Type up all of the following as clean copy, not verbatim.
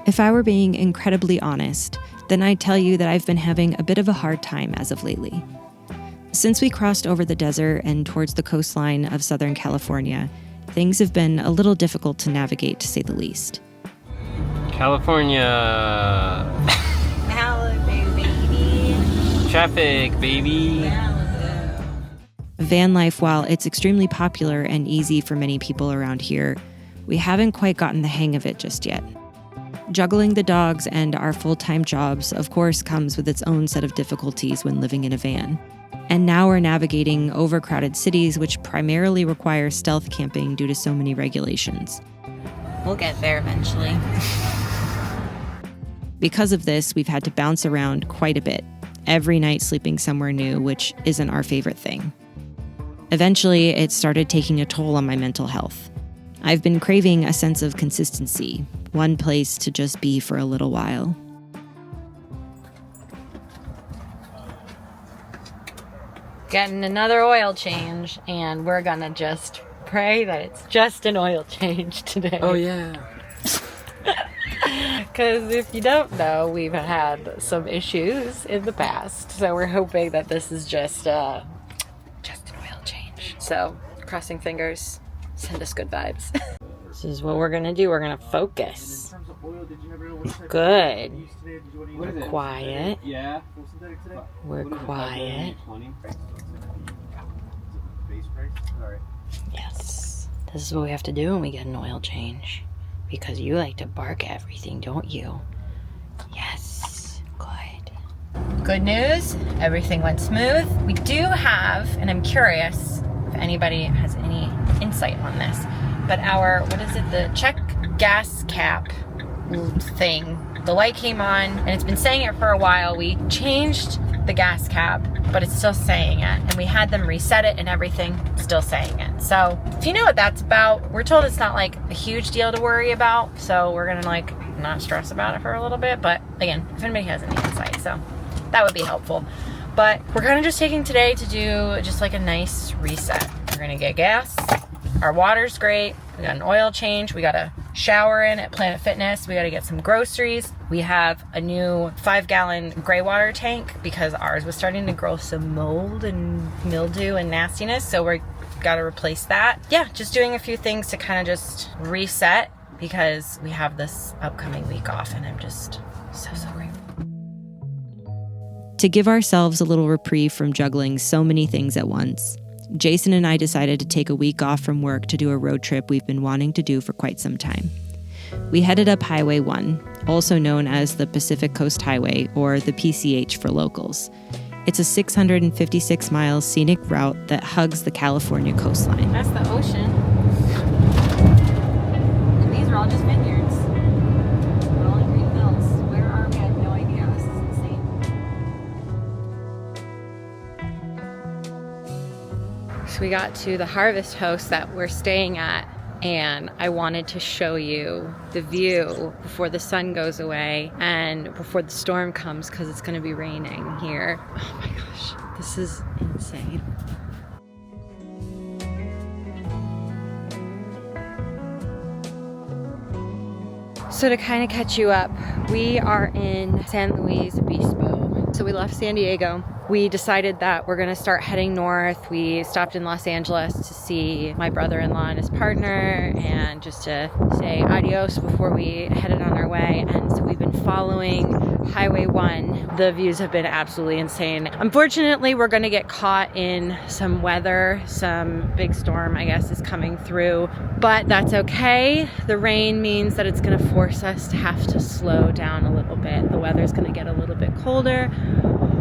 If I were being incredibly honest, then I'd tell you that I've been having a bit of a hard time as of lately. Since we crossed over the desert and towards the coastline of Southern California, things have been a little difficult to navigate, to say the least. California. Malibu, baby. Traffic, baby. Malibu. Van life, while it's extremely popular and easy for many people around here, we haven't quite gotten the hang of it just yet. Juggling the dogs and our full-time jobs, of course, comes with its own set of difficulties when living in a van. And now we're navigating overcrowded cities, which primarily require stealth camping due to so many regulations. We'll get there eventually. Because of this, we've had to bounce around quite a bit, every night sleeping somewhere new, which isn't our favorite thing. Eventually, it started taking a toll on my mental health. I've been craving a sense of consistency, one place to just be for a little while. Getting another oil change, and we're gonna just pray that it's just an oil change today. Oh yeah. Because if you don't know, we've had some issues in the past, so we're hoping that this is just an oil change. So, crossing fingers, send us good vibes. This is what we're gonna do. We're gonna focus. Good. We're quiet. We're quiet. Yes. This is what we have to do when we get an oil change. Because you like to bark at everything, don't you? Yes. Good. Good news. Everything went smooth. We do have, and I'm curious if anybody has any insight on this, but our, what is it, the check gas cap thing, the light came on and it's been saying it for a while. We changed the gas cap, but it's still saying it, and we had them reset it and everything, still saying it. So if you know what that's about, we're told it's not like a huge deal to worry about, so we're gonna like not stress about it for a little bit. But again, if anybody has any insight, so that would be helpful. But we're kind of just taking today to do just like a nice reset. We're gonna get gas, our water's great, we got an oil change, we got a shower in at Planet Fitness, we got to get some groceries. We have a new 5-gallon gray water tank because ours was starting to grow some mold and mildew and nastiness, so we got to replace that. Yeah, just doing a few things to kind of just reset because we have this upcoming week off, and I'm just so grateful. To give ourselves a little reprieve from juggling so many things at once, Jason and I decided to take a week off from work to do a road trip we've been wanting to do for quite some time. We headed up Highway 1, also known as the Pacific Coast Highway, or the PCH for locals. It's a 656-mile scenic route that hugs the California coastline. That's the ocean. And these are all just vineyards. Rolling green hills. Where are we? I have no idea. This is insane. So we got to the Harvest House that we're staying at, and I wanted to show you the view before the sun goes away and before the storm comes, because it's going to be raining here. Oh my gosh, this is insane. So to kind of catch you up, we are in San Luis Obispo. So we left San Diego. We decided that we're gonna start heading north. We stopped in Los Angeles to see my brother-in-law and his partner, and just to say adios before we headed on our way. And so we've been following Highway 1. The views have been absolutely insane. Unfortunately, we're gonna get caught in some weather. Some big storm, I guess, is coming through, but that's okay. The rain means that it's gonna force us to have to slow down a little bit. The weather's gonna get a little bit colder.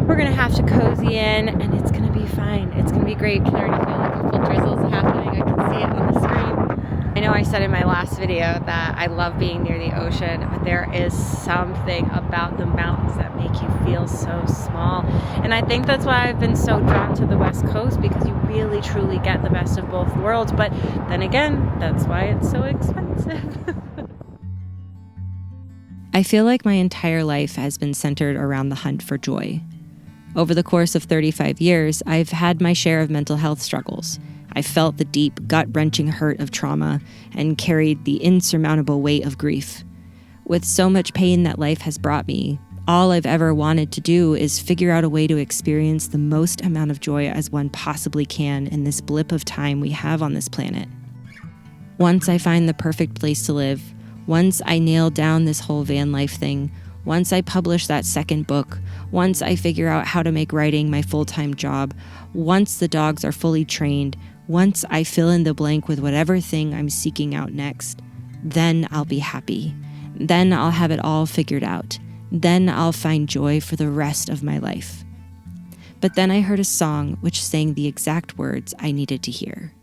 We're gonna have to cozy in, and it's gonna be fine. It's gonna be great. I can already feel a couple drizzles happening. I can see it on the screen. I know I said in my last video that I love being near the ocean, but there is something about the mountains that make you feel so small. And I think that's why I've been so drawn to the West Coast, because you really truly get the best of both worlds. But then again, that's why it's so expensive. I feel like my entire life has been centered around the hunt for joy. Over the course of 35 years, I've had my share of mental health struggles. I felt the deep, gut-wrenching hurt of trauma and carried the insurmountable weight of grief. With so much pain that life has brought me, all I've ever wanted to do is figure out a way to experience the most amount of joy as one possibly can in this blip of time we have on this planet. Once I find the perfect place to live, once I nail down this whole van life thing, once I publish that second book, once I figure out how to make writing my full-time job, once the dogs are fully trained, once I fill in the blank with whatever thing I'm seeking out next, then I'll be happy. Then I'll have it all figured out. Then I'll find joy for the rest of my life. But then I heard a song which sang the exact words I needed to hear.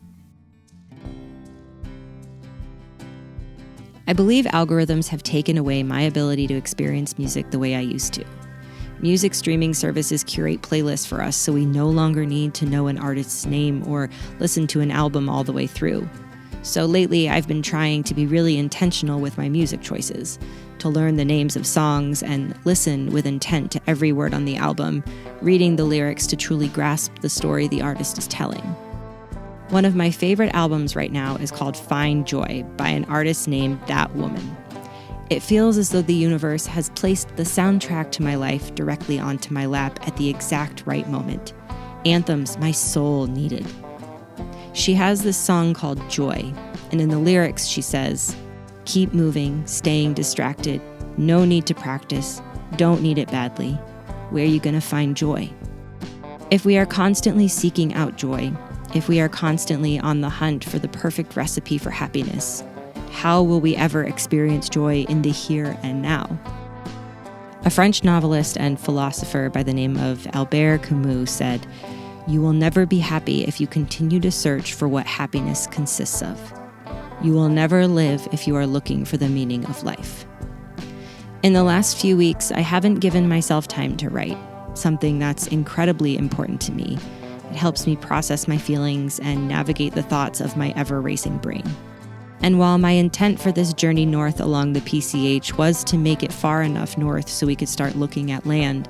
I believe algorithms have taken away my ability to experience music the way I used to. Music streaming services curate playlists for us so we no longer need to know an artist's name or listen to an album all the way through. So lately, I've been trying to be really intentional with my music choices, to learn the names of songs and listen with intent to every word on the album, reading the lyrics to truly grasp the story the artist is telling. One of my favorite albums right now is called Find Joy by an artist named That Woman. It feels as though the universe has placed the soundtrack to my life directly onto my lap at the exact right moment. Anthems my soul needed. She has this song called Joy, and in the lyrics she says, "Keep moving, staying distracted, no need to practice, don't need it badly. Where are you gonna find joy?" If we are constantly seeking out joy, if we are constantly on the hunt for the perfect recipe for happiness, how will we ever experience joy in the here and now? A French novelist and philosopher by the name of Albert Camus said, "You will never be happy if you continue to search for what happiness consists of. You will never live if you are looking for the meaning of life." In the last few weeks, I haven't given myself time to write, something that's incredibly important to me. It helps me process my feelings and navigate the thoughts of my ever-racing brain. And while my intent for this journey north along the PCH was to make it far enough north so we could start looking at land,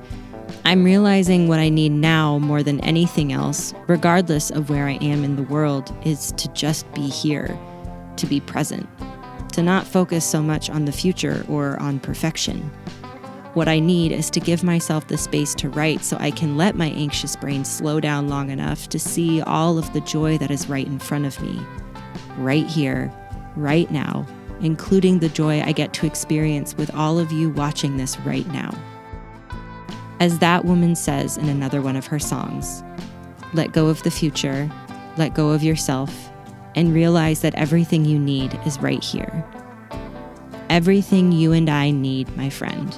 I'm realizing what I need now more than anything else, regardless of where I am in the world, is to just be here, to be present, to not focus so much on the future or on perfection. What I need is to give myself the space to write so I can let my anxious brain slow down long enough to see all of the joy that is right in front of me, right here, right now, including the joy I get to experience with all of you watching this right now. As That Woman says in another one of her songs, let go of the future, let go of yourself, and realize that everything you need is right here. Everything you and I need, my friend,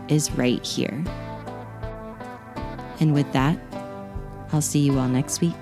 is right here. And with that, I'll see you all next week.